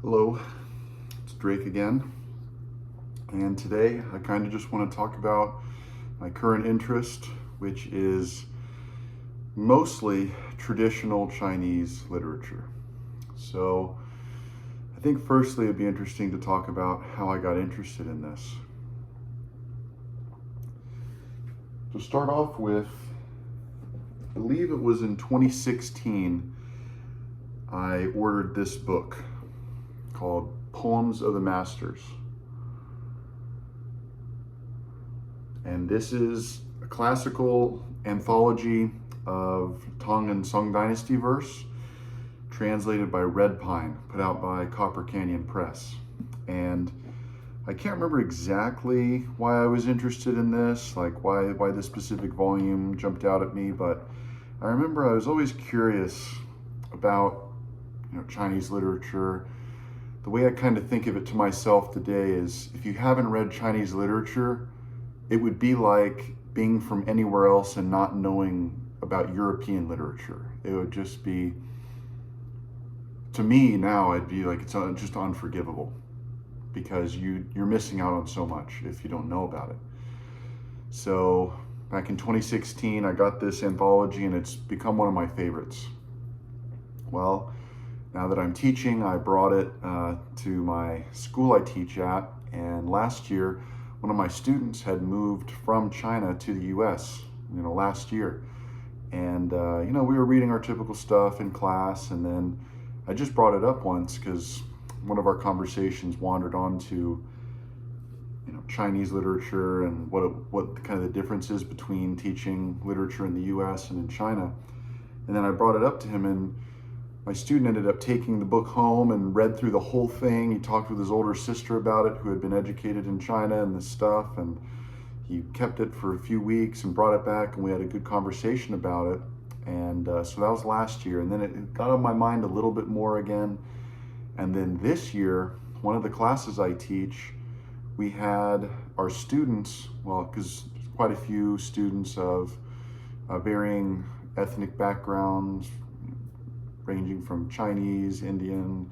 Hello, it's Drake again, and today I kind of just want to talk about my current interest, which is mostly traditional Chinese literature. So I think firstly it'd be interesting to talk about how I got interested in this. To start off with, I believe it was in 2016, I ordered this book called Poems of the Masters. And this is a classical anthology of Tang and Song Dynasty verse, translated by Red Pine, put out by Copper Canyon Press. And I can't remember exactly why I was interested in this, like why this specific volume jumped out at me, but I remember I was always curious about Chinese literature. The way I kind of think of it to myself today is, if you haven't read Chinese literature, it would be like being from anywhere else and not knowing about European literature. It would just be, to me now, it'd be like it's just unforgivable, because you're missing out on so much if you don't know about it. So back in 2016, I got this anthology and it's become one of my favorites. Well, now that I'm teaching, I brought it to my school I teach at, and last year, one of my students had moved from China to the US, last year. And, we were reading our typical stuff in class, and then I just brought it up once because one of our conversations wandered on to, Chinese literature and what kind of the difference is between teaching literature in the US and in China. And then I brought it up to him, and my student ended up taking the book home and read through the whole thing. He talked with his older sister about it, who had been educated in China and this stuff, and he kept it for a few weeks and brought it back, and we had a good conversation about it. And so that was last year, and then it got on my mind a little bit more again. And then this year, one of the classes I teach, we had our students, because quite a few students of varying ethnic backgrounds, ranging from Chinese, Indian,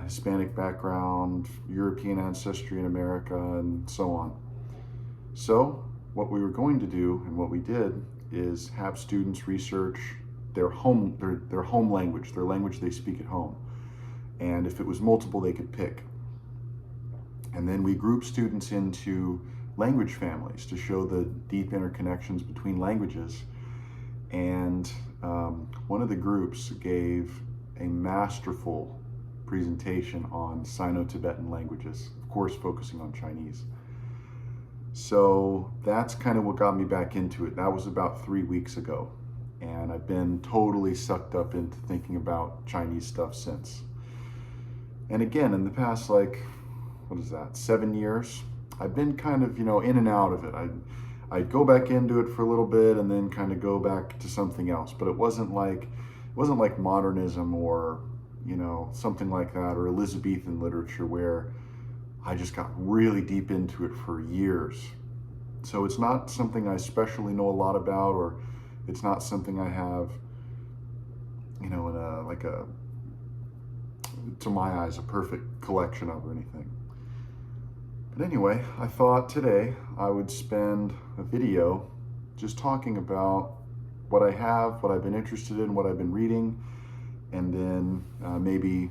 Hispanic background, European ancestry in America, and so on. So what we were going to do, and what we did, is have students research their home language, their language they speak at home. And if it was multiple, they could pick. And then we grouped students into language families to show the deep interconnections between languages. And one of the groups gave a masterful presentation on Sino-Tibetan languages, of course focusing on Chinese. So that's kind of what got me back into it. That was about 3 weeks ago, and I've been totally sucked up into thinking about Chinese stuff since. And again, in the past, 7 years, I've been kind of, in and out of it. I'd go back into it for a little bit and then kind of go back to something else. But it wasn't like modernism or, something like that, or Elizabethan literature, where I just got really deep into it for years. So it's not something I especially know a lot about, or it's not something I have, to my eyes, a perfect collection of or anything. But anyway, I thought today I would spend a video just talking about what I have, what I've been interested in, what I've been reading, and then maybe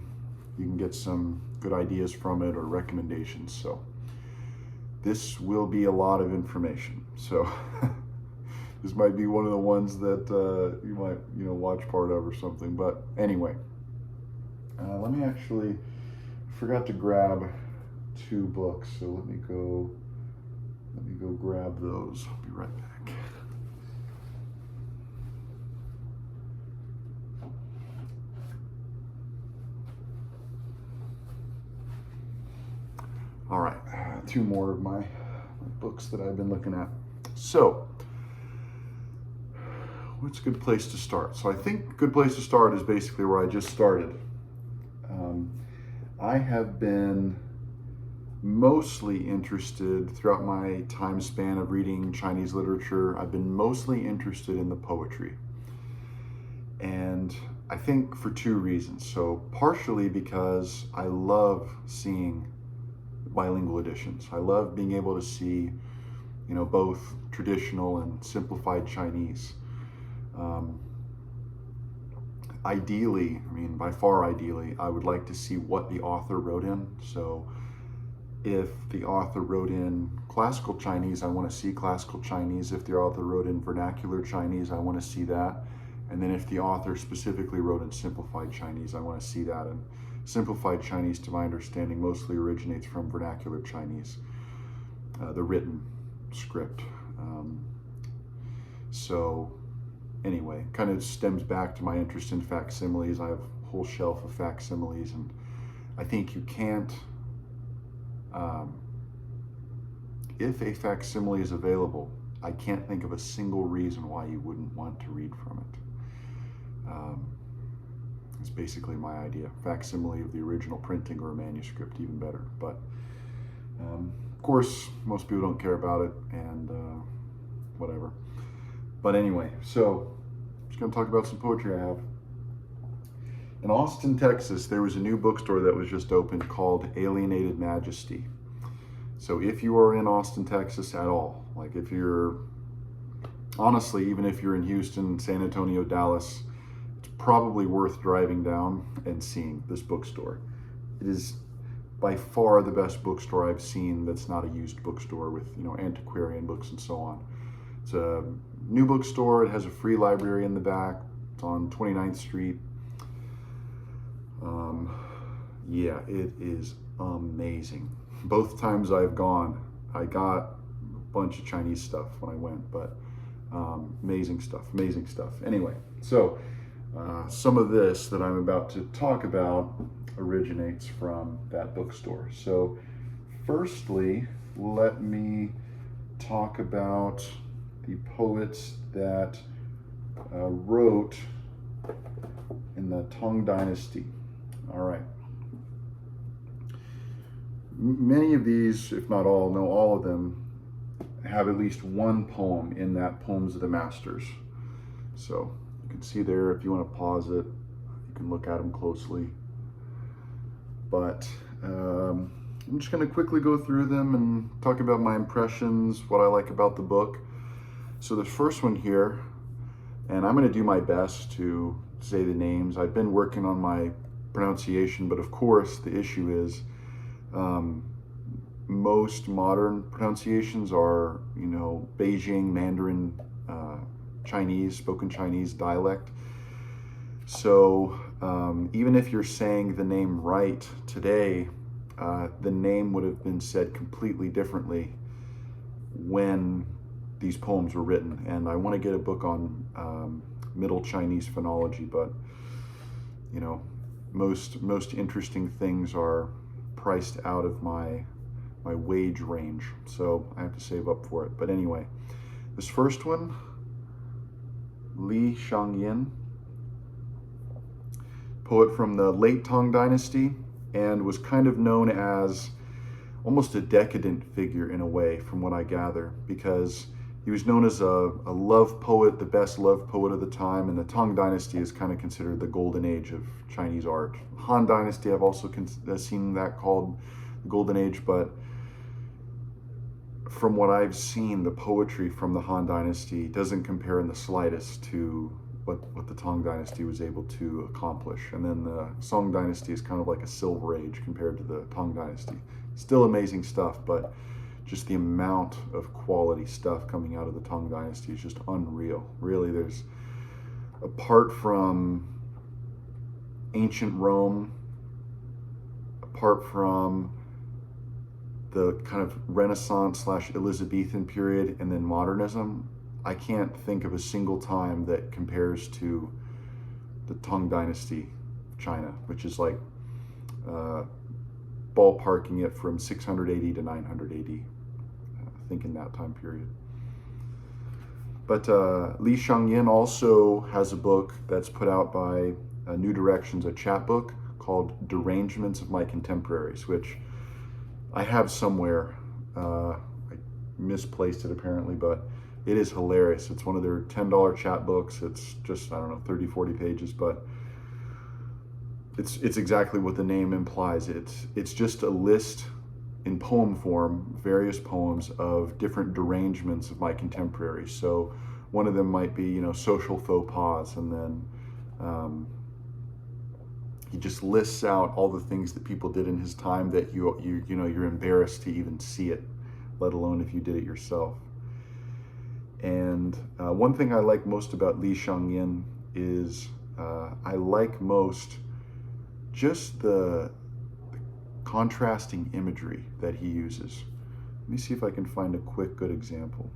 you can get some good ideas from it or recommendations. So this will be a lot of information. So this might be one of the ones that you might, watch part of or something. But anyway, let me actually, forgot to grab 2 books, so let me go grab those. I'll be right back. All right, 2 more of my books that I've been looking at. So what's a good place to start? So I think a good place to start is basically where I just started. I have been mostly interested throughout my time span of reading Chinese literature. I've been mostly interested in the poetry. And I think for two reasons. So partially because I love seeing bilingual editions. I love being able to see, you know, both traditional and simplified Chinese. Ideally, I mean, by far ideally, I would like to see what the author wrote in. So if the author wrote in classical Chinese, I want to see classical Chinese. If the author wrote in vernacular Chinese, I want to see that. And then if the author specifically wrote in simplified Chinese, I want to see that. And simplified Chinese, to my understanding, mostly originates from vernacular Chinese, the written script. So anyway, kind of stems back to my interest in facsimiles. I have a whole shelf of facsimiles, and I think you can't, if a facsimile is available, I can't think of a single reason why you wouldn't want to read from it. It's basically my idea. Facsimile of the original printing or a manuscript, even better. But of course, most people don't care about it, and whatever. But anyway, so I'm just going to talk about some poetry I have. In Austin, Texas, there was a new bookstore that was just opened called Alienated Majesty. So if you are in Austin, Texas at all, like if you're, honestly, even if you're in Houston, San Antonio, Dallas, it's probably worth driving down and seeing this bookstore. It is by far the best bookstore I've seen that's not a used bookstore with, you know, antiquarian books and so on. It's a new bookstore. It has a free library in the back. It's on 29th Street. Yeah, it is amazing. Both times I've gone, I got a bunch of Chinese stuff when I went, but amazing stuff. Anyway, so some of this that I'm about to talk about originates from that bookstore. So firstly, let me talk about the poets that wrote in the Tang Dynasty. All right. Many of these, if not all, no, all of them have at least one poem in that Poems of the Masters. So you can see there, if you want to pause it, you can look at them closely. But I'm just going to quickly go through them and talk about my impressions, what I like about the book. So the first one here, and I'm going to do my best to say the names. I've been working on my pronunciation, but of course the issue is most modern pronunciations are, you know, Beijing Mandarin Chinese, spoken Chinese dialect. So even if you're saying the name right today, the name would have been said completely differently when these poems were written. And I want to get a book on Middle Chinese phonology, but you know, most interesting things are priced out of my wage range, so I have to save up for it. But anyway, this first one, Shangyin, poet from the late Tang Dynasty, and was kind of known as almost a decadent figure in a way, from what I gather, because he was known as a love poet, the best love poet of the time, and the Tang Dynasty is kind of considered the golden age of Chinese art. Han Dynasty, I've also seen that called the golden age, but from what I've seen, the poetry from the Han Dynasty doesn't compare in the slightest to what the Tang Dynasty was able to accomplish. And then the Song Dynasty is kind of like a silver age compared to the Tang Dynasty. Still amazing stuff, but just the amount of quality stuff coming out of the Tang Dynasty is just unreal. Really, there's, apart from ancient Rome, apart from the kind of Renaissance / Elizabethan period, and then modernism, I can't think of a single time that compares to the Tang Dynasty China, which is like ballparking it from 680 to 980, I think, in that time period. But Li Shangyin also has a book that's put out by New Directions, a chapbook called Derangements of My Contemporaries, which I have somewhere. I misplaced it apparently, but it is hilarious. It's one of their $10 chapbooks. It's just, I don't know, 30, 40 pages, but it's exactly what the name implies. It's just a list in poem form, various poems of different derangements of my contemporaries. So one of them might be, you know, social faux pas, and then he just lists out all the things that people did in his time that you know, you're embarrassed to even see it, let alone if you did it yourself. And one thing I like most about Li Shangyin is I like most just the contrasting imagery that he uses. Let me see if I can find a quick good example.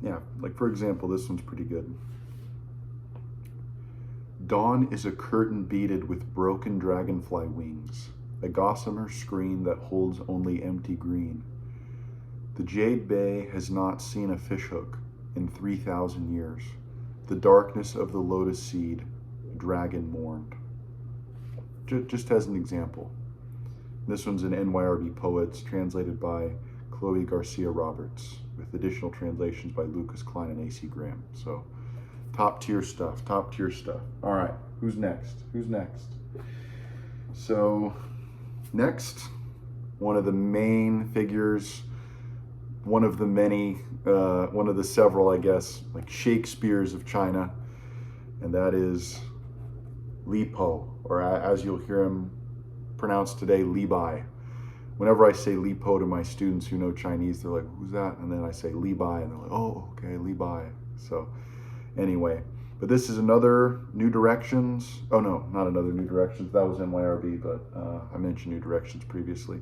Yeah, like for example, this one's pretty good. Dawn is a curtain beaded with broken dragonfly wings, a gossamer screen that holds only empty green. The jade bay has not seen a fishhook in 3,000 years. The darkness of the lotus seed, dragon mourned. Just as an example. This one's in NYRB Poets, translated by Chloe Garcia Roberts, with additional translations by Lucas Klein and A.C. Graham. So, top tier stuff, top tier stuff. All right, who's next? Who's next? So, next, one of the main figures, one of the many, one of the several, I guess, like Shakespeares of China, and that is Li Po, or as you'll hear him pronounced today, Li Bai. Whenever I say Li Po to my students who know Chinese, they're like, who's that? And then I say Li Bai, and they're like, oh, okay, Li Bai. So anyway, but this is another New Directions. Oh no, not another New Directions. That was NYRB, but I mentioned New Directions previously.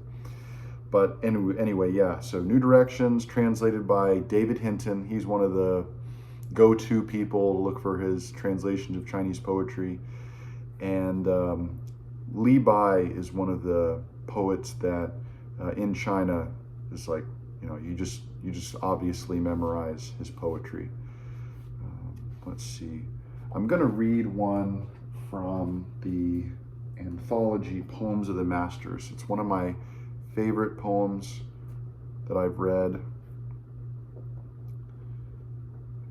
But anyway, yeah, so New Directions, translated by David Hinton. He's one of the go-to people to look for his translations of Chinese poetry. And Li Bai is one of the poets that in China is like, you know, you just obviously memorize his poetry. Let's see. I'm going to read one from the anthology Poems of the Masters. It's one of my favorite poems that I've read.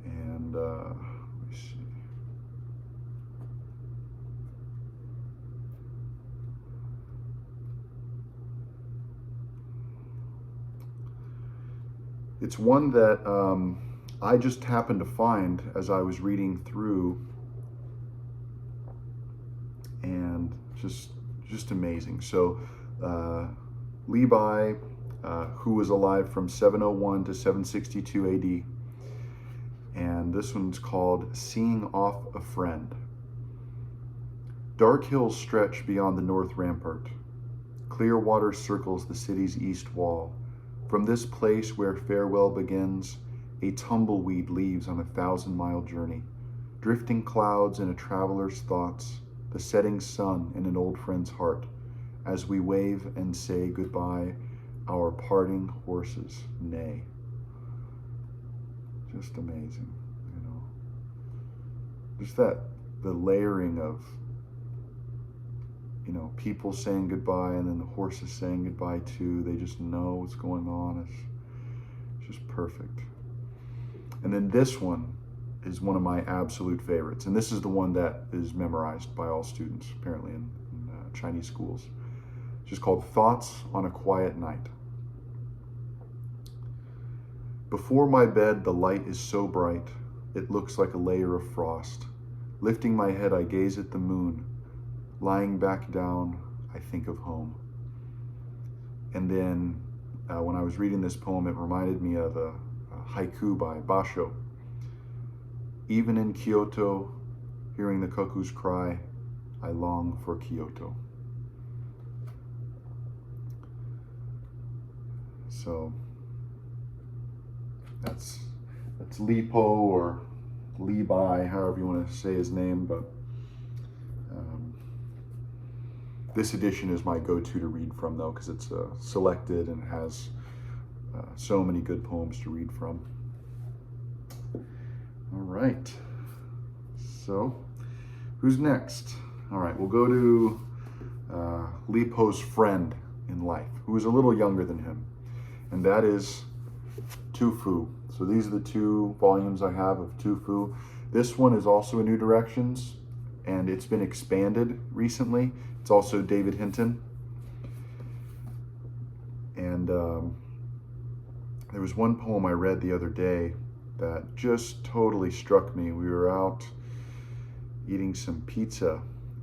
And let me see. It's one that I just happened to find as I was reading through, and just amazing. So Li Bai, who was alive from 701 to 762 AD, and this one's called Seeing Off a Friend. Dark hills stretch beyond the north rampart. Clear water circles the city's east wall. From this place where farewell begins, a tumbleweed leaves on a 1,000-mile journey. Drifting clouds in a traveler's thoughts, the setting sun in an old friend's heart, as we wave and say goodbye, our parting horses neigh. Just amazing, you know. Just the layering of, you know, people saying goodbye and then the horses saying goodbye too. They just know what's going on. It's just perfect. And then this one is one of my absolute favorites. And this is the one that is memorized by all students, apparently, in Chinese schools. It's just called Thoughts on a Quiet Night. Before my bed, the light is so bright, it looks like a layer of frost. Lifting my head, I gaze at the moon. Lying back down, I think of home. And then when I was reading this poem, it reminded me of a haiku by Basho. Even in Kyoto, hearing the cuckoo's cry, I long for Kyoto. So that's Li Po or Li Bai, however you want to say his name, but this edition is my go-to to read from, though, because it's selected and has So many good poems to read from. All right, so who's next? All right, we'll go to Li Po's friend in life, who is a little younger than him, and that is Tu Fu. So these are the 2 volumes I have of Tu Fu. This one is also in New Directions, and it's been expanded recently. It's also David Hinton. And there was one poem I read the other day that just totally struck me. We were out eating some pizza,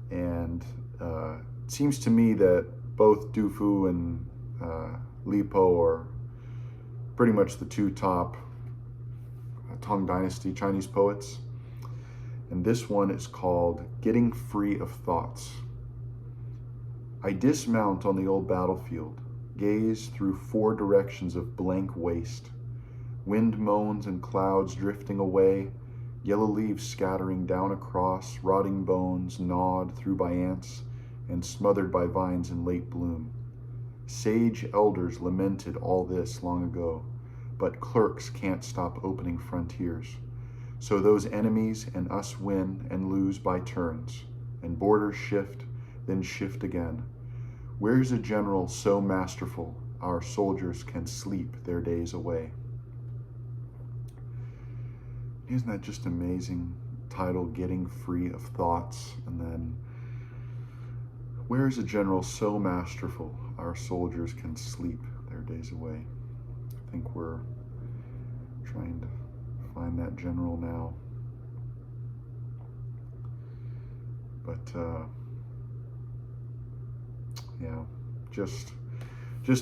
and it seems to me that both Du Fu and Li Po are pretty much the 2 top Tang Dynasty Chinese poets. And this one is called Getting Free of Thoughts. I dismount on the old battlefield, gaze through 4 directions of blank waste. Wind moans and clouds drifting away, yellow leaves scattering down across, rotting bones gnawed through by ants and smothered by vines in late bloom. Sage elders lamented all this long ago, but clerks can't stop opening frontiers. So those enemies and us win and lose by turns, and borders shift, then shift again. Where's a general so masterful our soldiers can sleep their days away? Isn't that just amazing? Title, Getting Free of Thoughts, and then where is a general so masterful our soldiers can sleep their days away? I think we're trying to find that general now. But yeah, just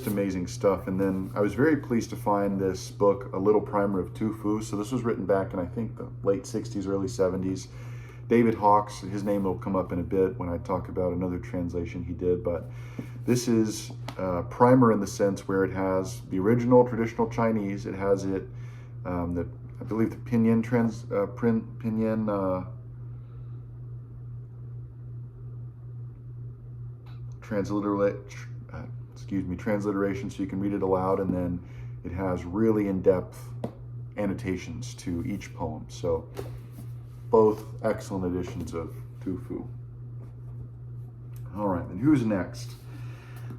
amazing stuff. And then I was very pleased to find this book, A Little Primer of Tu Fu. So this was written back in, I think, the late 60s, early 70s. David Hawkes, his name will come up in a bit when I talk about another translation he did, but this is a primer in the sense where it has the original traditional Chinese. It has it, I believe the Pinyin transliteration, so you can read it aloud, and then it has really in-depth annotations to each poem. So both excellent editions of Tu Fu. All right, and who's next?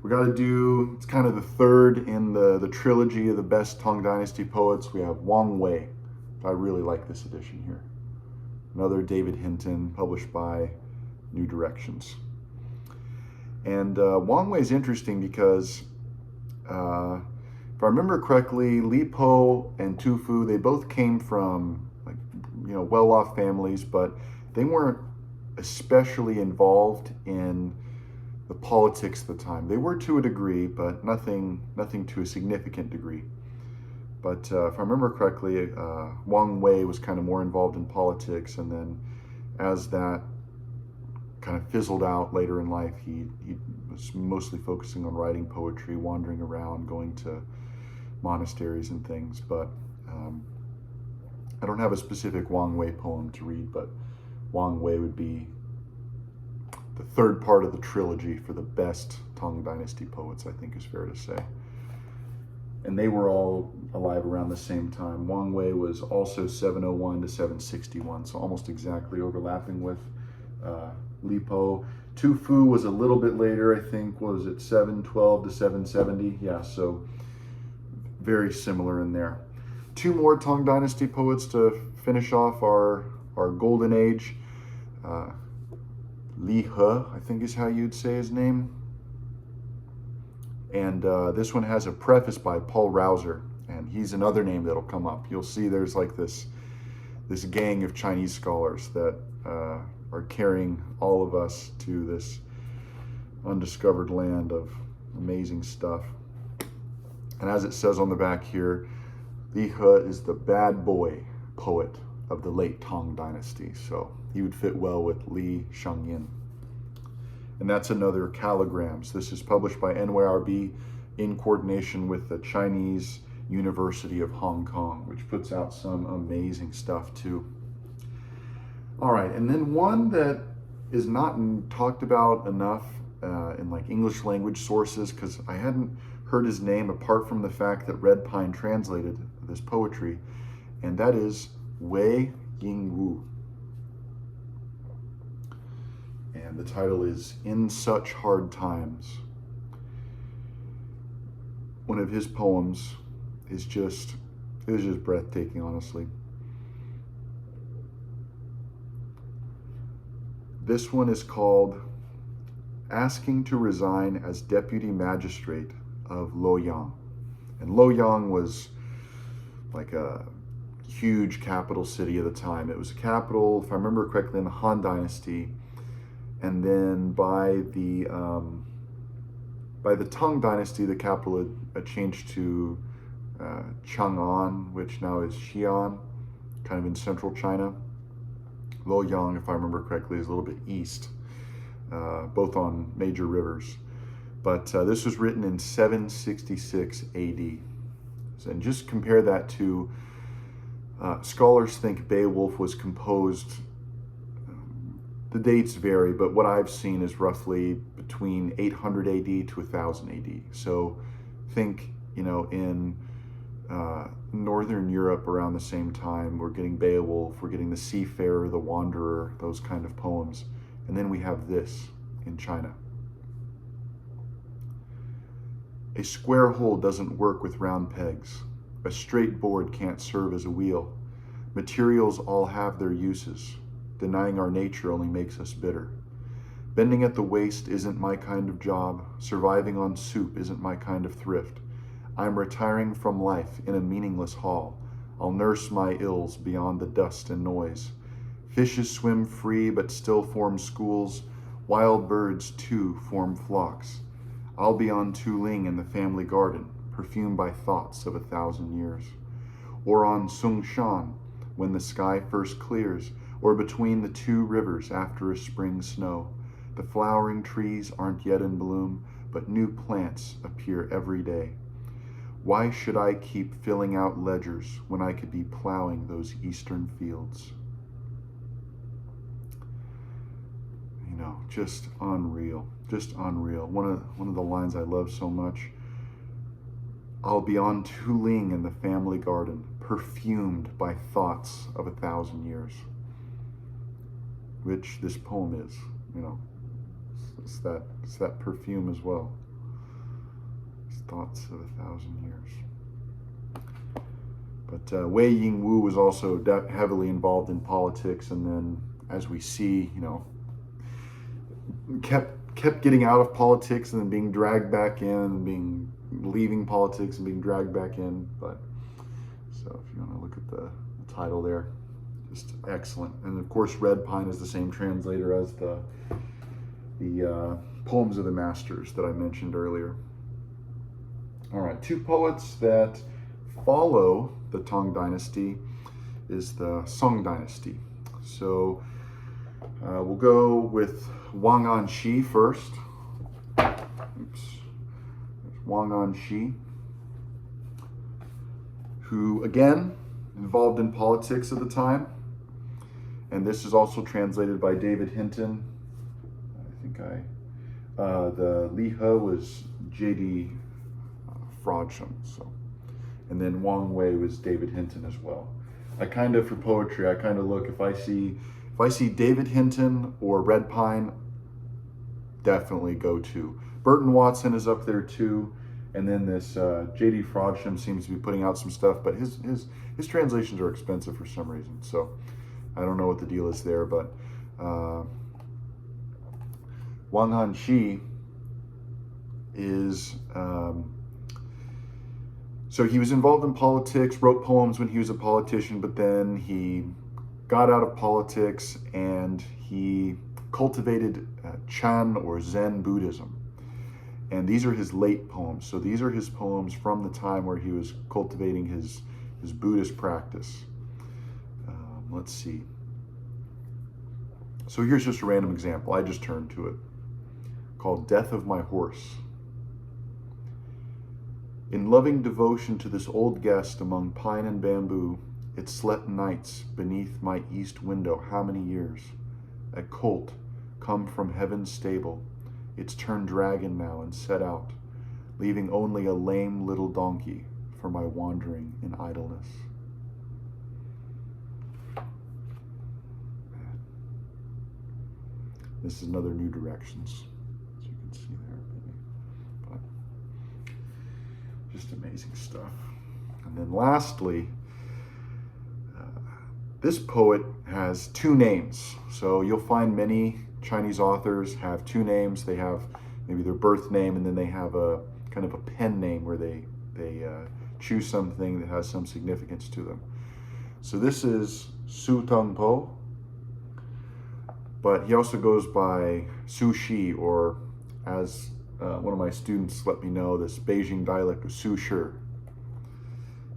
We got to do, it's kind of the third in the trilogy of the best Tang Dynasty poets. We have Wang Wei. I really like this edition here. Another David Hinton, published by New Directions. And Wang Wei is interesting because, if I remember correctly, Li Po and Tu Fu, they both came from well-off families, but they weren't especially involved in the politics of the time. They were to a degree, but nothing to a significant degree. But if I remember correctly, Wang Wei was kind of more involved in politics, and then as that kind of fizzled out later in life, he was mostly focusing on writing poetry, wandering around, going to monasteries and things. But I don't have a specific Wang Wei poem to read, but Wang Wei would be the third part of the trilogy for the best Tang Dynasty poets, I think is fair to say. And they were all alive around the same time. Wang Wei was also 701 to 761, so almost exactly overlapping with Li Po. Tu Fu was a little bit later, I think. Was it 712 to 770? Yeah, so very similar in there. 2 more Tang Dynasty poets to finish off our golden age. Li He, I think is how you'd say his name. And this one has a preface by Paul Rauser, and he's another name that'll come up. You'll see there's like this gang of Chinese scholars that are carrying all of us to this undiscovered land of amazing stuff. And as it says on the back here, Li He is the bad boy poet of the late Tang Dynasty. So he would fit well with Li Shangyin. And that's another Calligrams. This is published by NYRB in coordination with the Chinese University of Hong Kong, which puts out some amazing stuff too. All right, and then one that is not talked about enough in like English language sources, because I hadn't heard his name apart from the fact that Red Pine translated this poetry, and that is Wei Ying-wu. And the title is In Such Hard Times. One of his poems is just breathtaking, honestly. This one is called Asking to Resign as Deputy Magistrate of Luoyang. And Luoyang was like a huge capital city of the time. It was a capital, if I remember correctly, in the Han Dynasty. And then by the Tang Dynasty, the capital had changed to Chang'an, which now is Xi'an, kind of in central China. Luoyang, if I remember correctly, is a little bit east, both on major rivers. But this was written in 766 AD. And just compare that to, scholars think Beowulf was composed, the dates vary, but what I've seen is roughly between 800 AD to 1000 AD. So think, in Northern Europe around the same time, we're getting Beowulf, we're getting the Seafarer, the Wanderer, those kind of poems. And then we have this in China. A square hole doesn't work with round pegs. A straight board can't serve as a wheel. Materials all have their uses. Denying our nature only makes us bitter. Bending at the waist isn't my kind of job. Surviving on soup isn't my kind of thrift. I'm retiring from life in a meaningless haul. I'll nurse my ills beyond the dust and noise. Fishes swim free but still form schools. Wild birds too form flocks. I'll be on Tu-ling in the family garden, perfumed by thoughts of 1,000 years. Or on Sung-shan, when the sky first clears, or between the two rivers after a spring snow. The flowering trees aren't yet in bloom, but new plants appear every day. Why should I keep filling out ledgers when I could be plowing those eastern fields? Just unreal, just unreal. One of the lines I love so much. I'll be on Tu-ling in the family garden, perfumed by thoughts of 1,000 years. Which this poem is, it's that perfume as well. It's thoughts of 1,000 years. But Wei Ying-wu was also heavily involved in politics, and then, as we see, kept getting out of politics and then being dragged back in, and leaving politics and being dragged back in. But so if you want to look at the title there, just excellent. And of course, Red Pine is the same translator as the Poems of the Masters that I mentioned earlier. All right, two poets that follow the Tang Dynasty is the Song Dynasty. So we'll go with Wang An-shi first. Oops. There's Wang An-shi, who, again, involved in politics at the time. And this is also translated by David Hinton. The Lihe was J.D. Frodsham. And then Wang Wei was David Hinton as well. For poetry, I look, if I see David Hinton or Red Pine, definitely go to. Burton Watson is up there too. And then this J.D. Frodsham seems to be putting out some stuff, but his translations are expensive for some reason. So I don't know what the deal is there, but Wang An-shi is, so he was involved in politics, wrote poems when he was a politician, but then he got out of politics and he cultivated Chan or Zen Buddhism. And these are his late poems. So these are his poems from the time where he was cultivating his Buddhist practice. Let's see. So here's just a random example. I just turned to it, called Death of My Horse. In loving devotion to this old guest among pine and bamboo, it slept nights beneath my east window how many years? A colt, come from heaven's stable, it's turned dragon now and set out. leaving only a lame little donkey for my wandering in idleness. This is another New Directions, as you can see there, maybe. But just amazing stuff. And then lastly, this poet has two names. So you'll find many Chinese authors have two names. They have maybe their birth name, and then they have a kind of a pen name where they choose something that has some significance to them. So this is Tung-po, but he also goes by Chu-i, or as one of my students let me know, this Beijing dialect of Su-shi.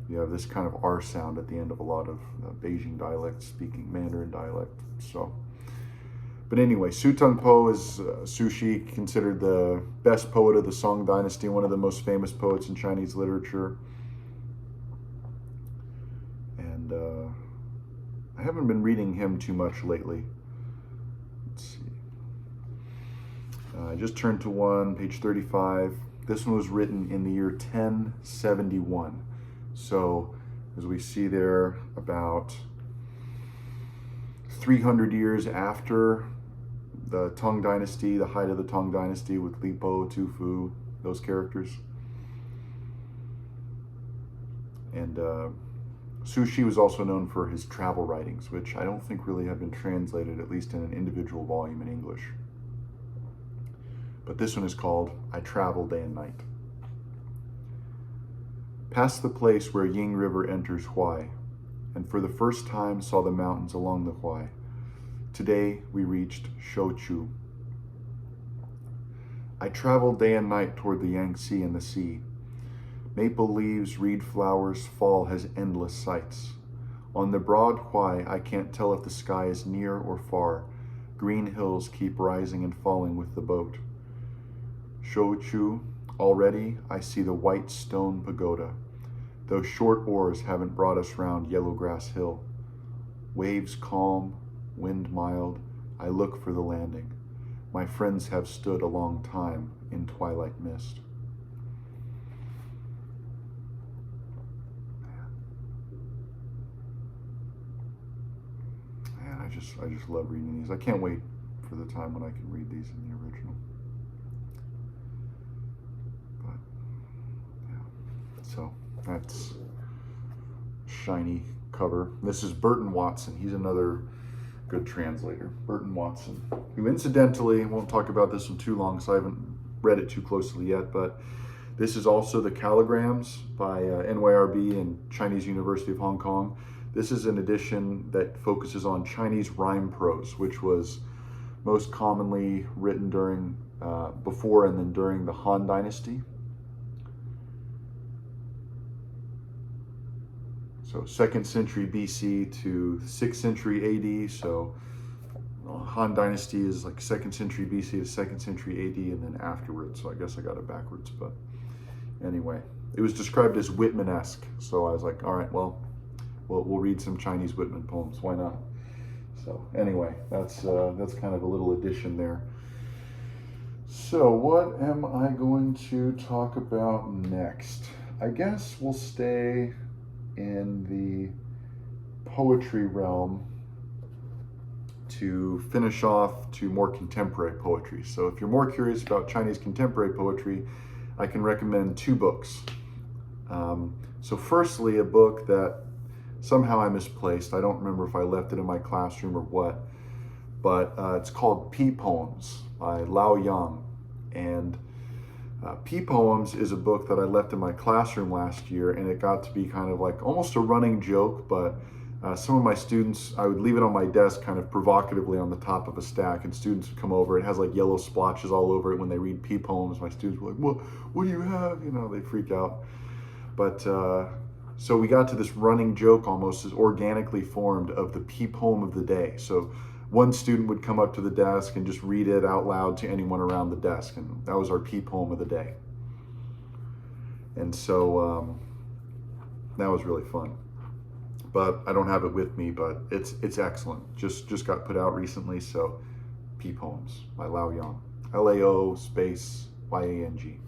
You have this kind of R sound at the end of a lot of Beijing dialects, speaking Mandarin dialect. So, but anyway, Tung-po is Chu-i, considered the best poet of the Song Dynasty, one of the most famous poets in Chinese literature. And I haven't been reading him too much lately. Let's see. I just turned to one, page 35. This one was written in the year 1071. So, as we see there, about 300 years after the Tang Dynasty, the height of the Tang Dynasty with Li Po, Tu Fu, those characters. And Chu-i was also known for his travel writings, which I don't think really have been translated, at least in an individual volume in English. But this one is called I Travel Day and Night. Past the place where Ying River enters Huai, and for the first time saw the mountains along the Huai. Today we reached Chu. I traveled day and night toward the Yangtze and the sea. Maple leaves, reed flowers, fall has endless sights. On the broad Huai, I can't tell if the sky is near or far. Green hills keep rising and falling with the boat. Chu, already I see the white stone pagoda. Those short oars haven't brought us round Yellowgrass Hill. Waves calm, wind mild, I look for the landing. My friends have stood a long time in twilight mist. Man, I just love reading these. I can't wait for the time when I can read these in the original. But yeah, so that's shiny cover. This is Burton Watson. He's another good translator. Burton Watson, who incidentally, won't talk about this one too long, so I haven't read it too closely yet, but this is also the Calligrams by NYRB and Chinese University of Hong Kong. This is an edition that focuses on Chinese rhyme prose, which was most commonly written during, before and then during the Han Dynasty. So 2nd century BC to 6th century AD. So Han Dynasty is like 2nd century BC to 2nd century AD, and then afterwards. So I guess I got it backwards, but anyway, it was described as Whitman-esque. So I was like, all right, well, we'll read some Chinese Whitman poems. Why not? So anyway, that's kind of a little addition there. So what am I going to talk about next? I guess we'll stay in the poetry realm to finish off to more contemporary poetry. So if you're more curious about Chinese contemporary poetry, I can recommend two books. So firstly, a book that somehow I misplaced. I don't remember if I left it in my classroom or what, but it's called Pea Poems by Lao Yang. And Pea Poems is a book that I left in my classroom last year, and it got to be kind of like almost a running joke, but some of my students, I would leave it on my desk kind of provocatively on the top of a stack, and students would come over. It has like yellow splotches all over it when they read Pea Poems. My students were like, what do you have? You know, they freak out. But so we got to this running joke almost as organically formed of the Pea Poem of the day. So one student would come up to the desk and just read it out loud to anyone around the desk, and that was our Pea Poem of the day. And so that was really fun. But I don't have it with me, but it's excellent. Just got put out recently, so Pea Poems by Lao Yang. Lao space Yang.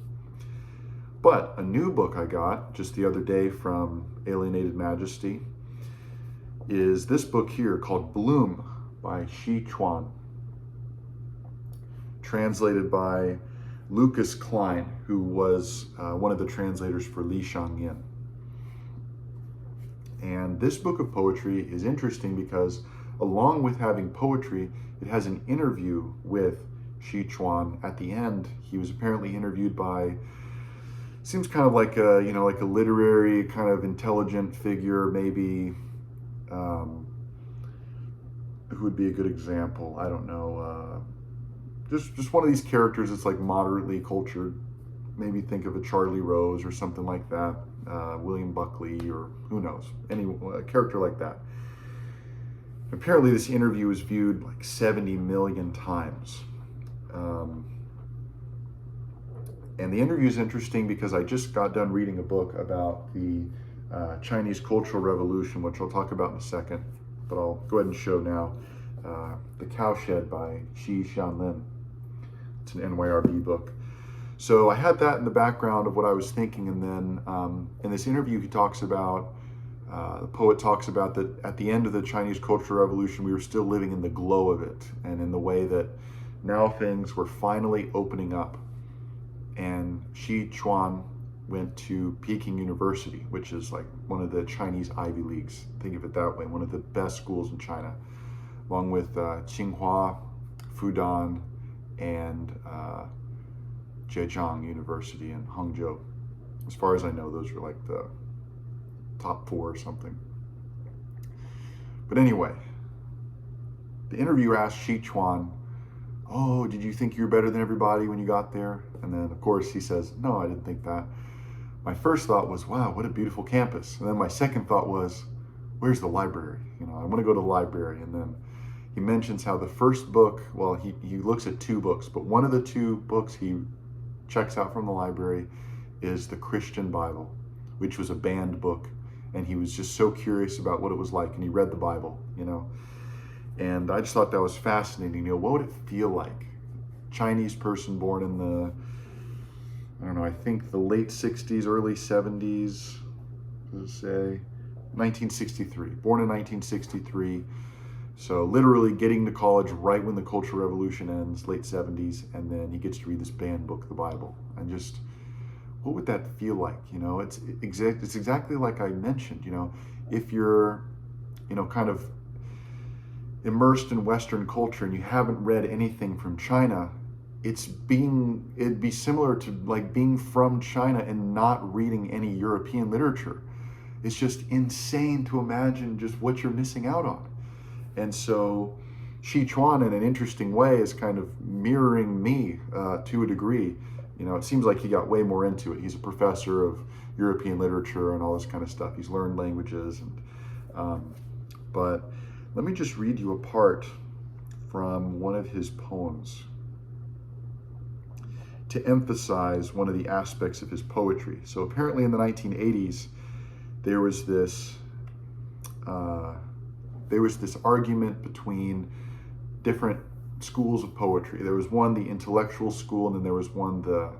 But a new book I got just the other day from Alienated Majesty is this book here called Bloom by Shi Chuan, translated by Lucas Klein, who was one of the translators for Li Shangyin. And this book of poetry is interesting because along with having poetry, it has an interview with Shi Chuan. At the end, he was apparently interviewed by, seems kind of like a, like a literary kind of intelligent figure, maybe. Who would be a good example? I don't know. Just one of these characters that's like moderately cultured. Maybe think of a Charlie Rose or something like that. William Buckley, or who knows, a character like that. Apparently this interview was viewed like 70 million times. And the interview is interesting because I just got done reading a book about the Chinese Cultural Revolution, which I'll talk about in a second, but I'll go ahead and show now. The Cowshed by Ji Xianlin. It's an NYRB book. So I had that in the background of what I was thinking, and then in this interview he talks about, the poet talks about that at the end of the Chinese Cultural Revolution we were still living in the glow of it, and in the way that now things were finally opening up. And Shi Chuan went to Peking University, which is like one of the Chinese Ivy Leagues, think of it that way, one of the best schools in China, along with Tsinghua, Fudan, and Zhejiang University in Hangzhou. As far as I know, those are like the top 4 or something. But anyway, the interviewer asked Shi Chuan, "Oh, did you think you were better than everybody when you got there?" And then, of course, he says, "No, I didn't think that. My first thought was, wow, what a beautiful campus." And then my second thought was, where's the library? I want to go to the library. And then he mentions how the first book, well, he looks at 2 books, but one of the 2 books he checks out from the library is the Christian Bible, which was a banned book. And he was just so curious about what it was like, and he read the Bible, And I just thought that was fascinating. What would it feel like? Chinese person born in the, I don't know, I think the late 60s, early 70s, let's say 1963, born in 1963. So literally getting to college right when the Cultural Revolution ends, late 70s, and then he gets to read this banned book, the Bible. And just, what would that feel like? It's exactly like I mentioned, if you're, kind of immersed in Western culture and you haven't read anything from China, it'd be similar to like being from China and not reading any European literature. It's just insane to imagine just what you're missing out on. And so Shi Chuan, in an interesting way, is kind of mirroring me to a degree. It seems like he got way more into it. He's a professor of European literature and all this kind of stuff. He's learned languages, but let me just read you a part from one of his poems to emphasize one of the aspects of his poetry. So apparently in the 1980s, there was this argument between different schools of poetry. There was one, the intellectual school, and then there was one, the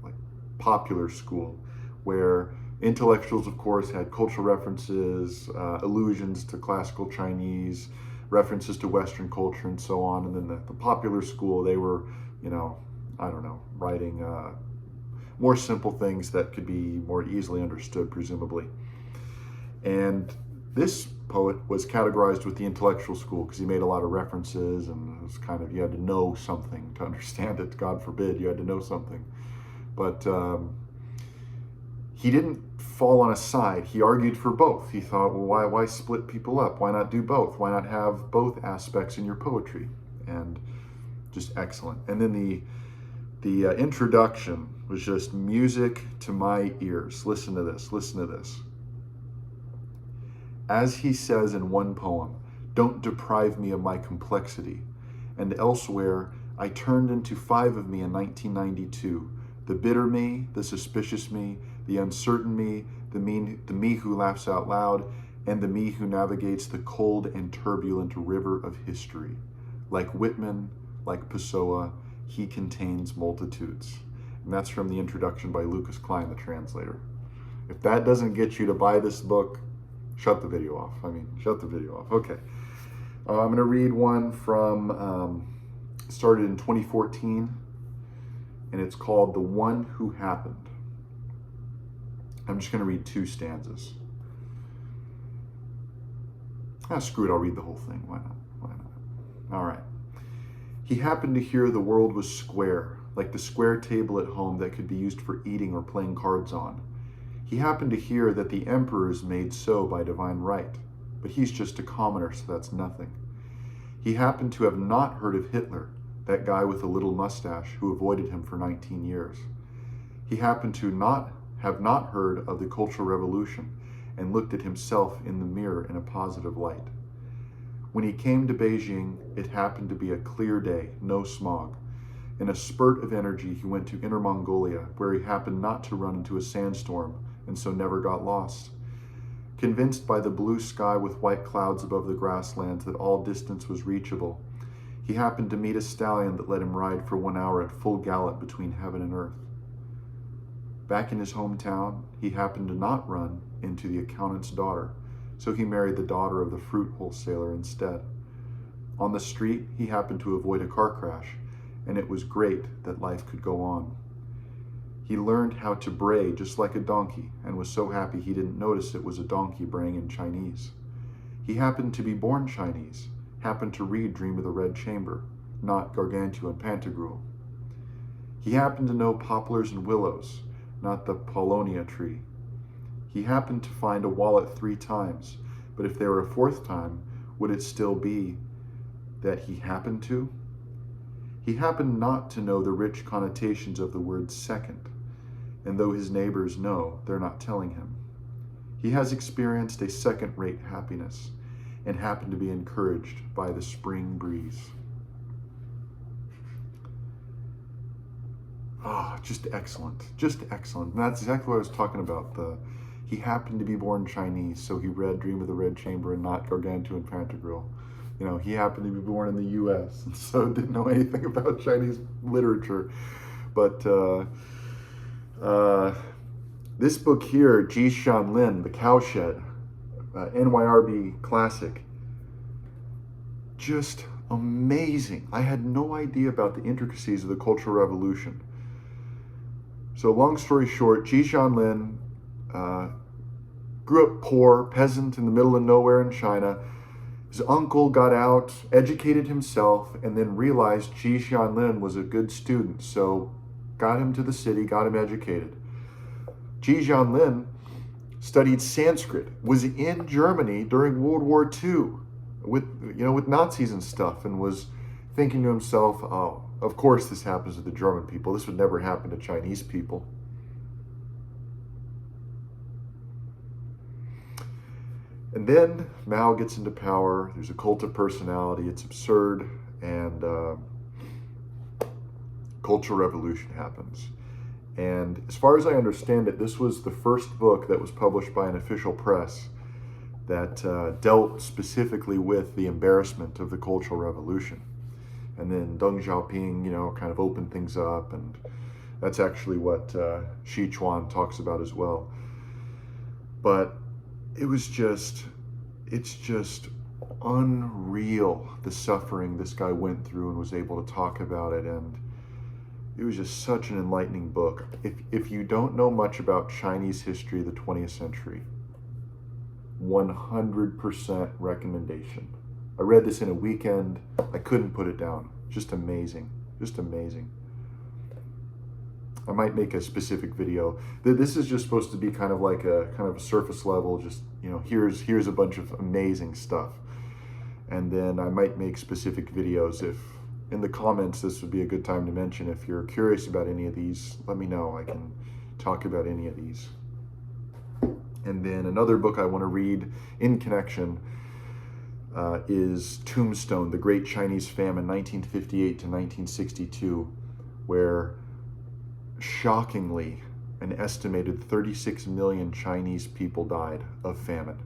like popular school, where intellectuals, of course, had cultural references, allusions to classical Chinese, references to Western culture, and so on. And then the popular school, they were, writing more simple things that could be more easily understood, presumably. And this poet was categorized with the intellectual school because he made a lot of references, and it was kind of, you had to know something to understand it. God forbid you had to know something. But he didn't fall on a side. He argued for both. He thought, well, why split people up? Why not do both? Why not have both aspects in your poetry? And just excellent. And then the introduction was just music to my ears. Listen to this. Listen to this. As he says in one poem, "Don't deprive me of my complexity." And elsewhere, "I turned into 5 of me in 1992. The bitter me, the suspicious me, the uncertain me, the me who laughs out loud, and the me who navigates the cold and turbulent river of history. Like Whitman, like Pessoa, he contains multitudes." And that's from the introduction by Lucas Klein, the translator. If that doesn't get you to buy this book, shut the video off. Shut the video off. Okay. I'm going to read one from, started in 2014, and it's called The One Who Happened. I'm just going to read 2 stanzas. Screw it, I'll read the whole thing. Why not? Why not? All right. He happened to hear the world was square, like the square table at home that could be used for eating or playing cards on. He happened to hear that the emperor is made so by divine right, but he's just a commoner, so that's nothing. He happened to have not heard of Hitler, that guy with a little mustache who avoided him for 19 years. He happened to have not heard of the Cultural Revolution and looked at himself in the mirror in a positive light. When he came to Beijing, it happened to be a clear day, no smog. In a spurt of energy, he went to Inner Mongolia, where he happened not to run into a sandstorm and so never got lost. Convinced by the blue sky with white clouds above the grasslands that all distance was reachable, he happened to meet a stallion that let him ride for 1 hour at full gallop between heaven and earth. Back in his hometown, he happened to not run into the accountant's daughter, so he married the daughter of the fruit wholesaler instead. On the street, he happened to avoid a car crash, and it was great that life could go on. He learned how to bray just like a donkey, and was so happy he didn't notice it was a donkey braying in Chinese. He happened to be born Chinese, happened to read Dream of the Red Chamber, not Gargantua and Pantagruel. He happened to know poplars and willows, not the Paulownia tree. He happened to find a wallet 3 times, but if there were a 4th time, would it still be that he happened to? He happened not to know the rich connotations of the word second, and though his neighbors know, they're not telling him. He has experienced a second-rate happiness, and happened to be encouraged by the spring breeze. Just excellent, just excellent. And that's exactly what I was talking about. He happened to be born Chinese, so he read Dream of the Red Chamber and not Gargantua and Pantagruel. He happened to be born in the U.S., and so didn't know anything about Chinese literature. But this book here, Ji Xianlin, The Cowshed, NYRB classic, just amazing. I had no idea about the intricacies of the Cultural Revolution. So long story short, Ji Xianlin grew up poor, peasant in the middle of nowhere in China. His uncle got out, educated himself, and then realized Ji Xianlin was a good student, so got him to the city, got him educated. Ji Xianlin studied Sanskrit, was in Germany during World War II with Nazis and stuff, and was thinking to himself, oh, of course this happens to the German people. This would never happen to Chinese people. And then Mao gets into power. There's a cult of personality. It's absurd. And Cultural Revolution happens. And as far as I understand it, this was the first book that was published by an official press that dealt specifically with the embarrassment of the Cultural Revolution. And then Deng Xiaoping, kind of opened things up. And that's actually what Xi Chuan talks about as well. But it's just unreal, the suffering this guy went through and was able to talk about it. And it was just such an enlightening book. If you don't know much about Chinese history of the 20th century, 100% recommendation. I read this in a weekend. I couldn't put it down. Just amazing. Just amazing. I might make a specific video. This is just supposed to be kind of like a surface level, just, here's a bunch of amazing stuff. And then I might make specific videos. If in the comments, this would be a good time to mention. If you're curious about any of these, let me know. I can talk about any of these. And then another book I want to read in connection is Tombstone, The Great Chinese Famine, 1958 to 1962, where shockingly, an estimated 36 million Chinese people died of famine.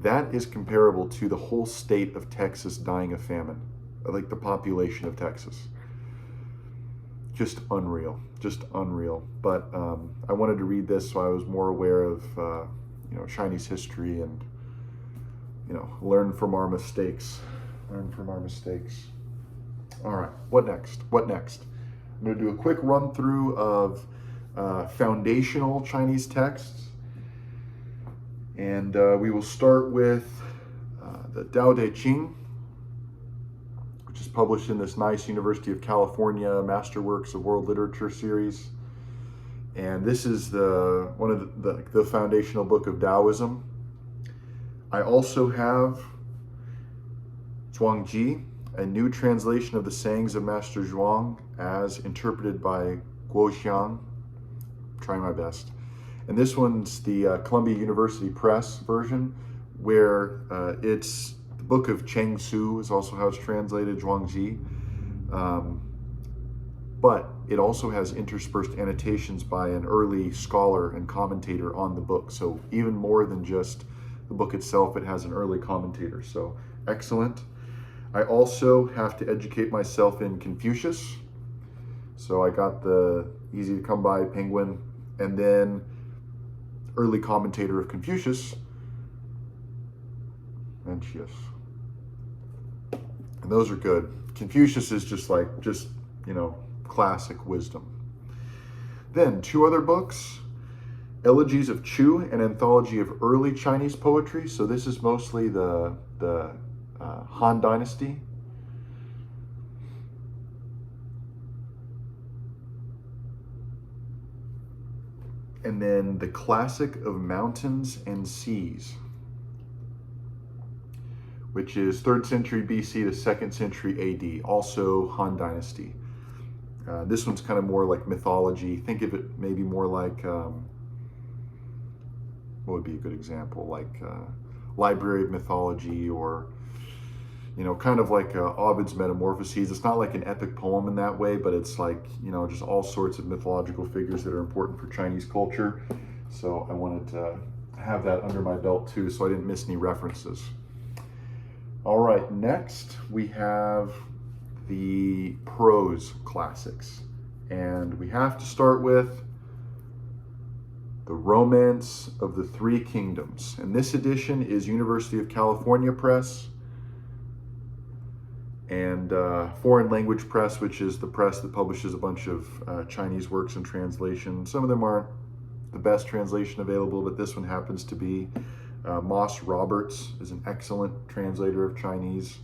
That is comparable to the whole state of Texas dying of famine, like the population of Texas. just unreal, just unreal. But I wanted to read this so I was more aware of Chinese history and learn from our mistakes. Learn from our mistakes. All right, what next? What next? I'm going to do a quick run through of foundational Chinese texts, and we will start with the Dao De Jing, which is published in this nice University of California Masterworks of World Literature series. And this is one of the foundational book of Taoism. I also have Zhuangzi, a new translation of the sayings of Master Zhuang as interpreted by Guoxiang. Trying my best. And this one's the Columbia University Press version, where it's the book of Cheng Su is also how it's translated, Zhuangzi. But it also has interspersed annotations by an early scholar and commentator on the book. So even more than just the book itself, it has an early commentator. So excellent. I also have to educate myself in Confucius. So I got the easy to come by Penguin, and then early commentator of Confucius, Mencius. And those are good. Confucius is just classic wisdom. Then two other books, Elegies of Chu, an anthology of early Chinese poetry. So this is mostly the Han Dynasty. And then the Classic of Mountains and Seas, which is 3rd century BC to 2nd century AD, also Han Dynasty. This one's kind of more like mythology. Think of it maybe more like, what would be a good example? Like Library of Mythology, or kind of like Ovid's Metamorphoses. It's not like an epic poem in that way, but it's like, just all sorts of mythological figures that are important for Chinese culture. So I wanted to have that under my belt too, so I didn't miss any references. All right, next we have the prose classics. And we have to start with The Romance of the Three Kingdoms. And this edition is University of California Press and Foreign Language Press, which is the press that publishes a bunch of Chinese works and translation. Some of them aren't the best translation available, but this one happens to be. Moss Roberts is an excellent translator of Chinese.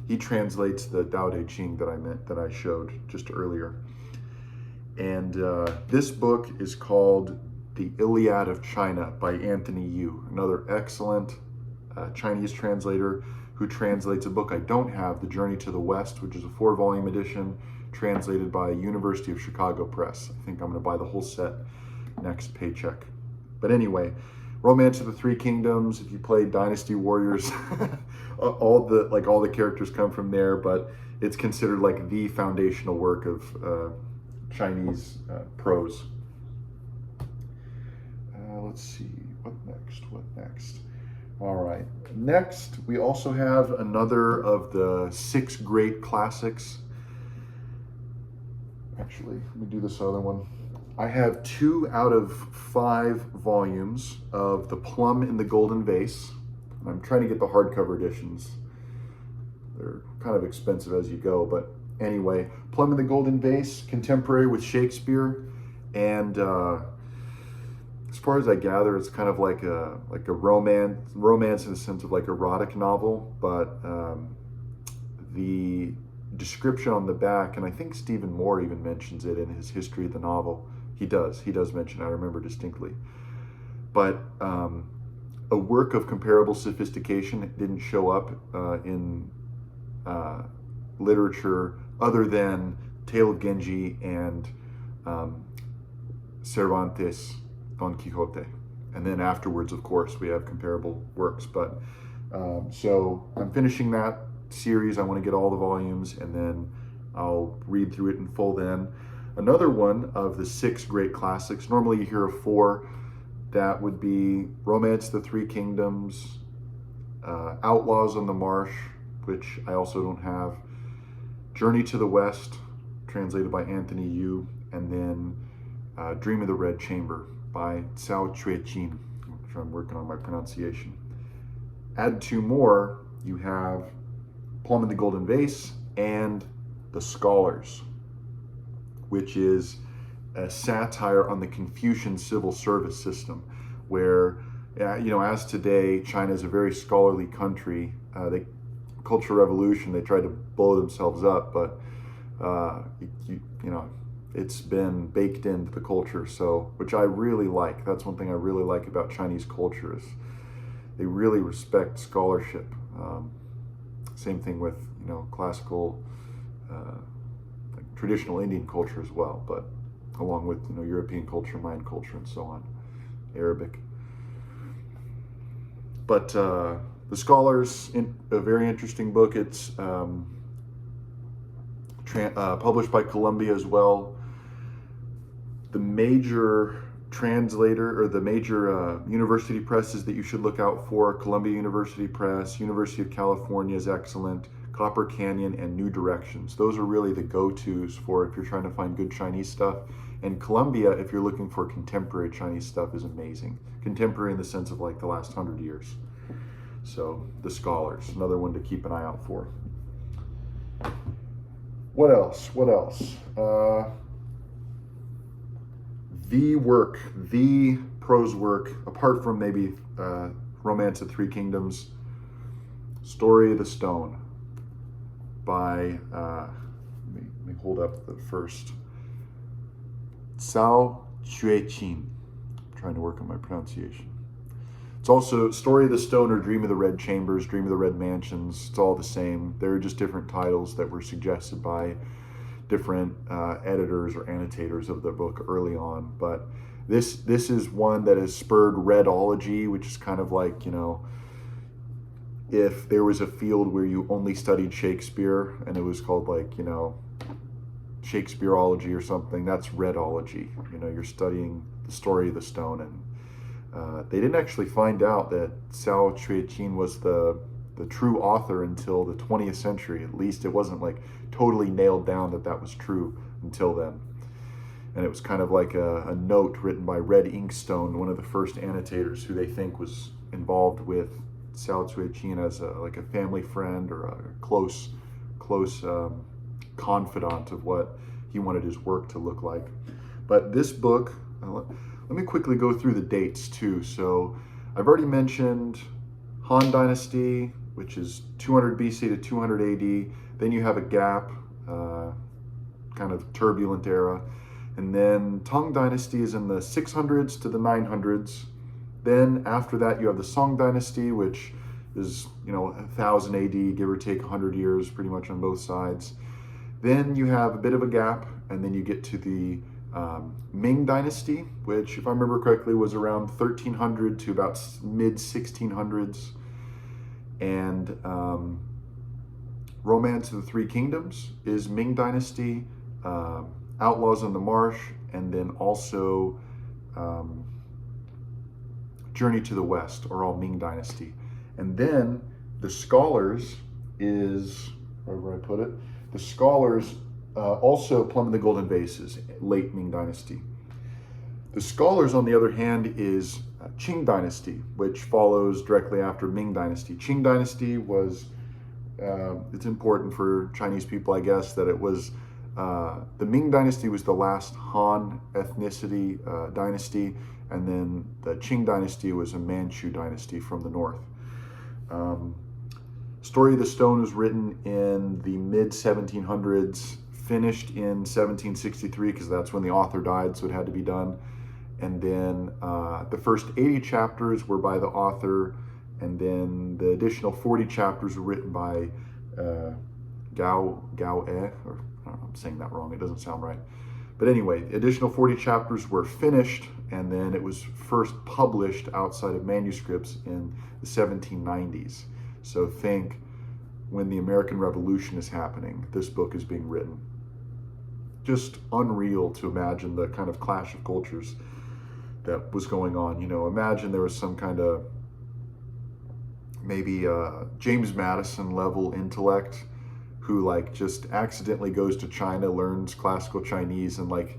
He translates the Dao De Jing that I showed just earlier. And this book is called The Iliad of China by Anthony Yu, another excellent Chinese translator who translates a book I don't have, The Journey to the West, which is a 4-volume edition translated by University of Chicago Press. I think I'm going to buy the whole set next paycheck. But anyway, Romance of the Three Kingdoms, if you played Dynasty Warriors, all the characters come from there, but it's considered like the foundational work of Chinese prose. Let's see, what next? All right, next we also have another of the 6 great classics. Actually, let me do this other one. I have 2 out of 5 volumes of the Plum in the Golden Vase. I'm trying to get the hardcover editions. They're kind of expensive as you go, but anyway, Plum in the Golden Vase, contemporary with Shakespeare, and as far as I gather, it's kind of like a romance in the sense of like erotic novel, but the description on the back, and I think Stephen Moore even mentions it in his history of the novel. He does mention it, I remember distinctly. But a work of comparable sophistication didn't show up in literature other than Tale of Genji and Cervantes' Don Quixote. And then afterwards, of course, we have comparable works. But so I'm finishing that series. I want to get all the volumes, and then I'll read through it in full then. Another one of the 6 great classics, normally you hear of 4, that would be Romance of the Three Kingdoms, Outlaws on the Marsh, which I also don't have, Journey to the West, translated by Anthony Yu, and then Dream of the Red Chamber by Cao Cui-jin, which I'm working on my pronunciation. Add two more, you have Plum and the Golden Vase and The Scholars, which is a satire on the Confucian civil service system, where, as today, China is a very scholarly country. The Cultural Revolution, they tried to blow themselves up, but it's been baked into the culture. So, which I really like. That's one thing I really like about Chinese culture is they really respect scholarship. Same thing with classical, like traditional Indian culture as well, but along with European culture, Mayan culture, and so on, Arabic. But The Scholars, a very interesting book. It's published by Columbia as well. The major translator, or the major university presses that you should look out for: Columbia University Press, University of California is excellent, Copper Canyon, and New Directions. Those are really the go-tos for if you're trying to find good Chinese stuff. And Columbia, if you're looking for contemporary Chinese stuff, is amazing. Contemporary in the sense of like the last 100 years. So, The Scholars, another one to keep an eye out for. What else? The prose work, apart from maybe Romance of Three Kingdoms, Story of the Stone by, let me hold up the first, Cao Cui-jin. I'm trying to work on my pronunciation. It's also Story of the Stone or Dream of the Red Chambers, Dream of the Red Mansions. It's all the same. They're just different titles that were suggested by different editors or annotators of the book early on. But this is one that has spurred Redology, which is kind of like, if there was a field where you only studied Shakespeare and it was called like, Shakespeareology or something, that's Redology. You're studying the Story of the Stone. And they didn't actually find out that Cao Cui-jin was the true author until the 20th century. At least it wasn't like totally nailed down that was true until then. And it was kind of like a note written by Red Inkstone, one of the first annotators who they think was involved with Cao Cui-jin as a family friend or a close confidant of what he wanted his work to look like. But this book, let me quickly go through the dates too. So I've already mentioned Han Dynasty, which is 200 BC to 200 AD. Then you have a gap, kind of turbulent era. And then Tang Dynasty is in the 600s to the 900s. Then after that, you have the Song Dynasty, which is, 1000 AD, give or take 100 years, pretty much on both sides. Then you have a bit of a gap, and then you get to the Ming Dynasty, which, if I remember correctly, was around 1300 to about mid-1600s. And Romance of the Three Kingdoms is Ming Dynasty, Outlaws on the Marsh, and then also Journey to the West are all Ming Dynasty. And then The Scholars is, wherever I put it, The Scholars, also Plum and the Golden Vases, late Ming Dynasty. The Scholars, on the other hand, is Qing Dynasty, which follows directly after Ming Dynasty. Qing Dynasty was, it's important for Chinese people, I guess, that it was, the Ming Dynasty was the last Han ethnicity dynasty, and then the Qing Dynasty was a Manchu dynasty from the north. Story of the Stone was written in the mid-1700s, finished in 1763, because that's when the author died, so it had to be done. And then the first 80 chapters were by the author, and then the additional 40 chapters were written by Gao E, or I don't know, I'm saying that wrong, it doesn't sound right. But anyway, the additional 40 chapters were finished, and then it was first published outside of manuscripts in the 1790s. So think when the American Revolution is happening, this book is being written. Just unreal to imagine the kind of clash of cultures that was going on. Imagine there was some kind of maybe James Madison level intellect who like just accidentally goes to China, learns classical Chinese, and like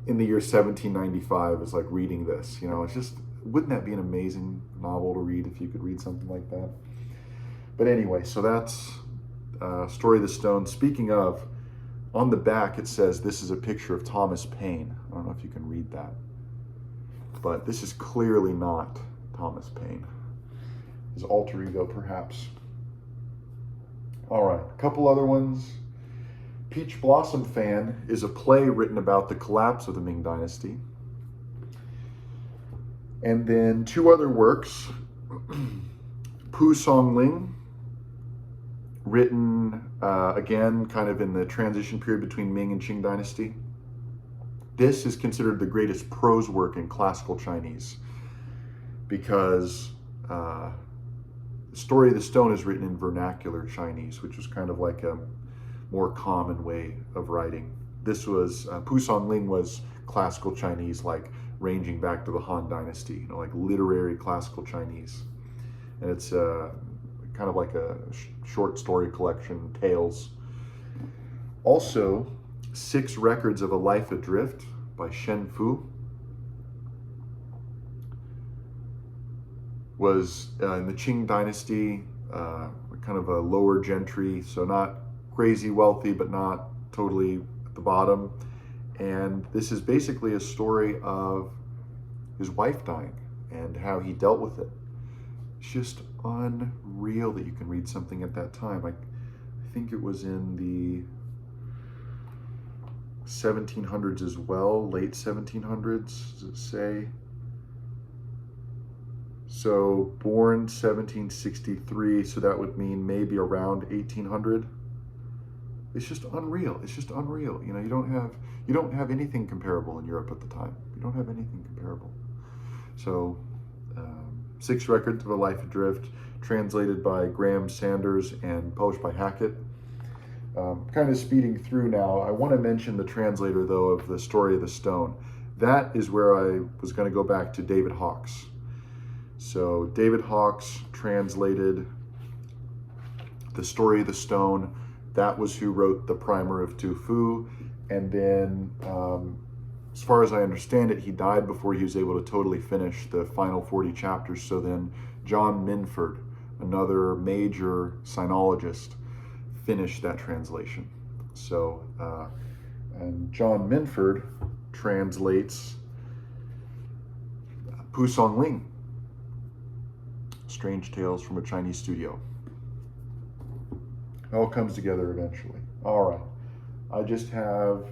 in the year 1795 is like reading this. You know, it's just, wouldn't that be an amazing novel to read if you could read something like that? But anyway, so that's Story of the Stone. Speaking of, on the back it says this is a picture of Thomas Paine. I don't know if you can read that, but this is clearly not Thomas Paine. His alter ego, perhaps. All right, a couple other ones. Peach Blossom Fan is a play written about the collapse of the Ming Dynasty. And then two other works. Pu Songling, written again kind of in the transition period between Ming and Qing Dynasty. This is considered the greatest prose work in classical Chinese because the Story of the Stone is written in vernacular Chinese, which was kind of like a more common way of writing. This was, Pu Songling was classical Chinese, like ranging back to the Han Dynasty, you know, like literary classical Chinese. And it's kind of like a short story collection, tales. Also, 6 Records of a Life Adrift by Shen Fu was in the Qing Dynasty, kind of a lower gentry, so not crazy wealthy, but not totally at the bottom. And this is basically a story of his wife dying and how he dealt with it. It's just unreal that you can read something at that time. I think it was in the 1700s as well, late 1700s, does it say? So born 1763, so that would mean maybe around 1800. It's just unreal. It's just unreal. You know, you don't have anything comparable in Europe at the time. You don't have anything comparable. So 6 Records of a Life Adrift, translated by Graham Sanders and published by Hackett. Kind of speeding through now. I want to mention the translator, though, of the Story of the Stone. That is where I was going to go back to David Hawkes. So David Hawkes translated the Story of the Stone. That was who wrote the primer of Tu Fu. And then, as far as I understand it, he died before he was able to totally finish the final 40 chapters. So then John Minford, another major sinologist, finished that translation. So, and John Minford translates Pu Songling, Strange Tales from a Chinese Studio. It all comes together eventually. All right, I just have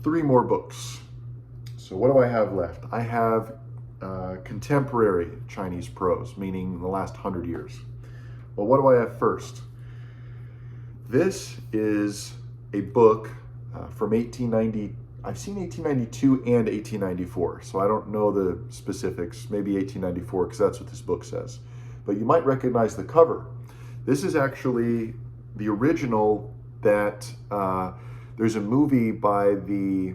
3 more books. So what do I have left? I have contemporary Chinese prose, meaning the last 100 years. Well, what do I have first? This is a book from 1890. I've seen 1892 and 1894, so I don't know the specifics, maybe 1894, because that's what this book says. But you might recognize the cover. This is actually the original that there's a movie by the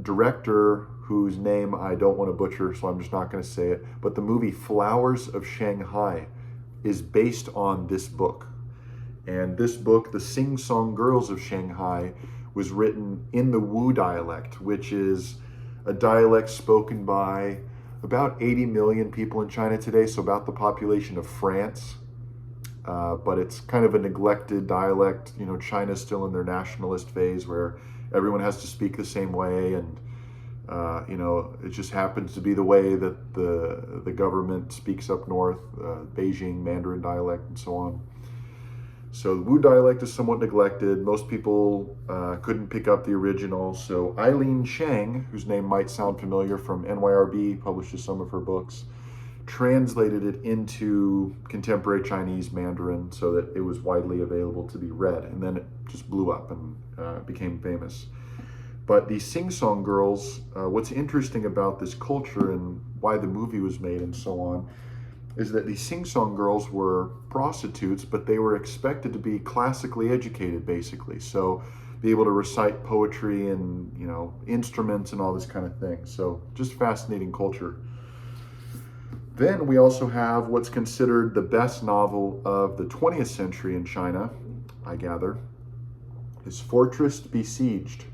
director whose name I don't want to butcher, so I'm just not going to say it. But the movie Flowers of Shanghai is based on this book. And this book, The Sing-Song Girls of Shanghai, was written in the Wu dialect, which is a dialect spoken by about 80 million people in China today, so about the population of France. But it's kind of a neglected dialect. You know, China's still in their nationalist phase where everyone has to speak the same way, and you know, it just happens to be the way that the government speaks up north, Beijing Mandarin dialect and so on. So the Wu dialect is somewhat neglected. Most people couldn't pick up the original. So Eileen Chang, whose name might sound familiar from NYRB, publishes some of her books, translated it into contemporary Chinese Mandarin so that it was widely available to be read. And then it just blew up and became famous. But the Sing-Song Girls, what's interesting about this culture and why the movie was made and so on, is that the Sing-Song Girls were prostitutes, but they were expected to be classically educated, basically. So be able to recite poetry and, you know, instruments and all this kind of thing. So just fascinating culture. Then we also have what's considered the best novel of the 20th century in China, I gather, is Fortress Besieged,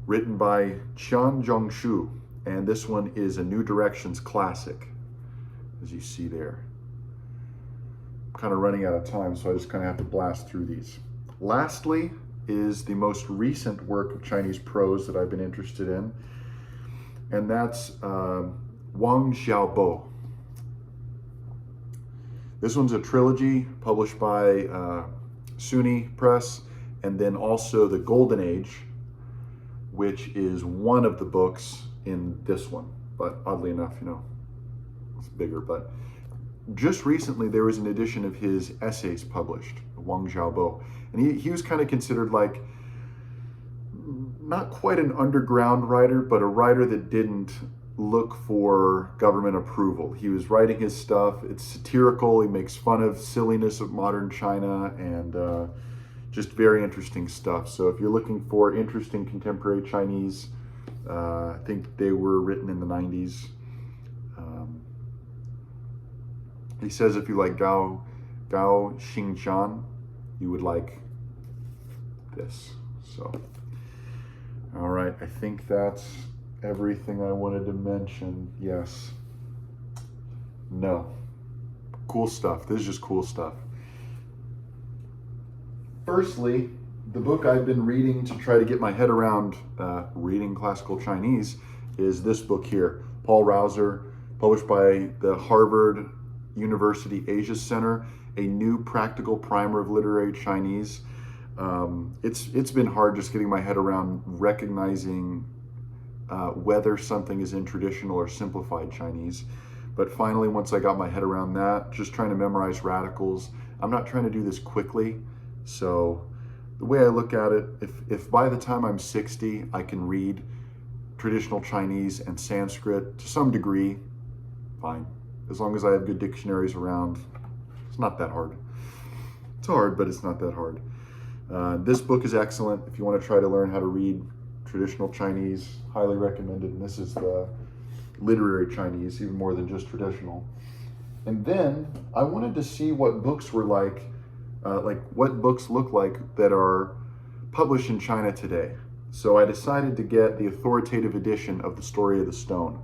written by Qian Zhongshu, and this one is a New Directions classic, as you see there. I'm kind of running out of time, so I just kind of have to blast through these. Lastly is the most recent work of Chinese prose that I've been interested in, and that's Wang Xiaobo. This one's a trilogy published by Sunni Press, and then also The Golden Age, which is one of the books in this one. But oddly enough, you know, it's bigger. But just recently, there was an edition of his essays published, Wang Xiaobo. And he was kind of considered like, not quite an underground writer, but a writer that didn't look for government approval. He was writing his stuff. It's satirical. He makes fun of silliness of modern China, and just very interesting stuff. So if you're looking for interesting contemporary Chinese, I think they were written in the 90s. He says if you like Gao Xingjian, you would like this. So, all right, I think that's everything I wanted to mention. Yes. No. Cool stuff. This is just cool stuff. Firstly, the book I've been reading to try to get my head around reading classical Chinese is this book here, Paul Rauser, published by the Harvard University Asia Center, A New Practical Primer of Literary Chinese. It's been hard just getting my head around recognizing whether something is in traditional or simplified Chinese. But finally, once I got my head around that, just trying to memorize radicals. I'm not trying to do this quickly. So the way I look at it, if by the time I'm 60, I can read traditional Chinese and Sanskrit to some degree, fine. As long as I have good dictionaries around, it's not that hard. It's hard, but it's not that hard. This book is excellent. If you want to try to learn how to read traditional Chinese, highly recommended. And this is the literary Chinese, even more than just traditional. And then I wanted to see what books were like what books look like that are published in China today. So I decided to get the authoritative edition of The Story of the Stone,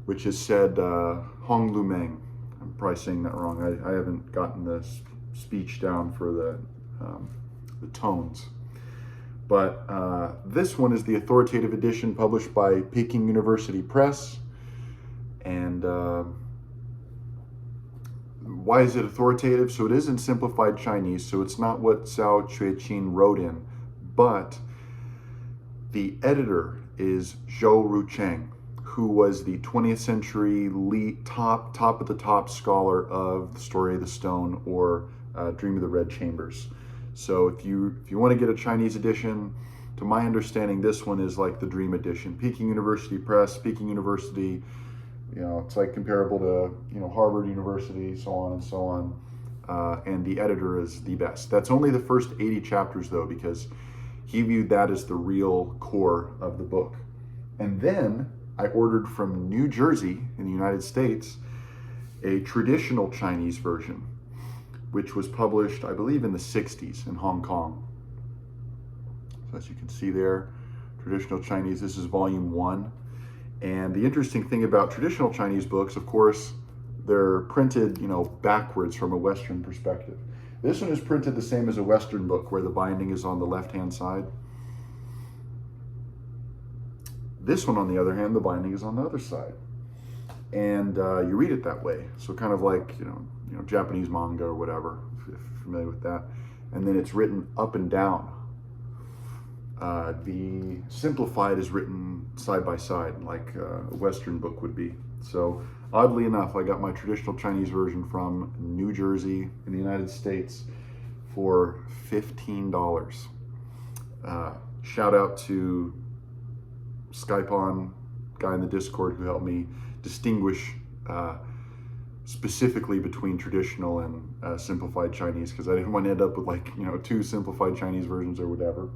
which is said Hong Lu Meng. I'm probably saying that wrong. I haven't gotten the speech down for the tones. But this one is the authoritative edition published by Peking University Press. And why is it authoritative? So it is in simplified Chinese, so it's not what Cao Chueqin wrote in, but the editor is Zhou Rucheng, who was the 20th century top of the top scholar of The Story of the Stone or Dream of the Red Chambers. So if you want to get a Chinese edition, to my understanding, this one is like the Dream edition. Peking University Press, Peking University, you know, it's like comparable to, you know, Harvard University, so on and so on. And the editor is the best. That's only the first 80 chapters though, because he viewed that as the real core of the book. And then I ordered from New Jersey in the United States a traditional Chinese version, which was published, I believe, in the 60s in Hong Kong. So as you can see there, traditional Chinese, this is volume 1. And the interesting thing about traditional Chinese books, of course, they're printed, you know, backwards from a Western perspective. This one is printed the same as a Western book, where the binding is on the left-hand side. This one, on the other hand, the binding is on the other side. And you read it that way. So kind of like, you know, Japanese manga or whatever, if you're familiar with that. And then it's written up and down. The simplified is written side by side, like a Western book would be. So oddly enough, I got my traditional Chinese version from New Jersey in the United States for $15. Shout out to Skype on guy in the Discord who helped me distinguish specifically between traditional and simplified Chinese, because I didn't want to end up with, like, you know, 2 simplified Chinese versions or whatever.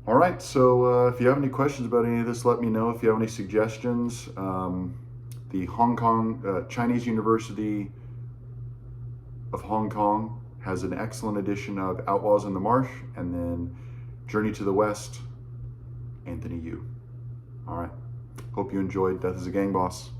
All right, so if you have any questions about any of this, let me know. If you have any suggestions, the Hong Kong Chinese University of Hong Kong has an excellent edition of Outlaws in the Marsh, and then Journey to the West, Anthony Yu. All right, hope you enjoyed Death is a Gang Boss.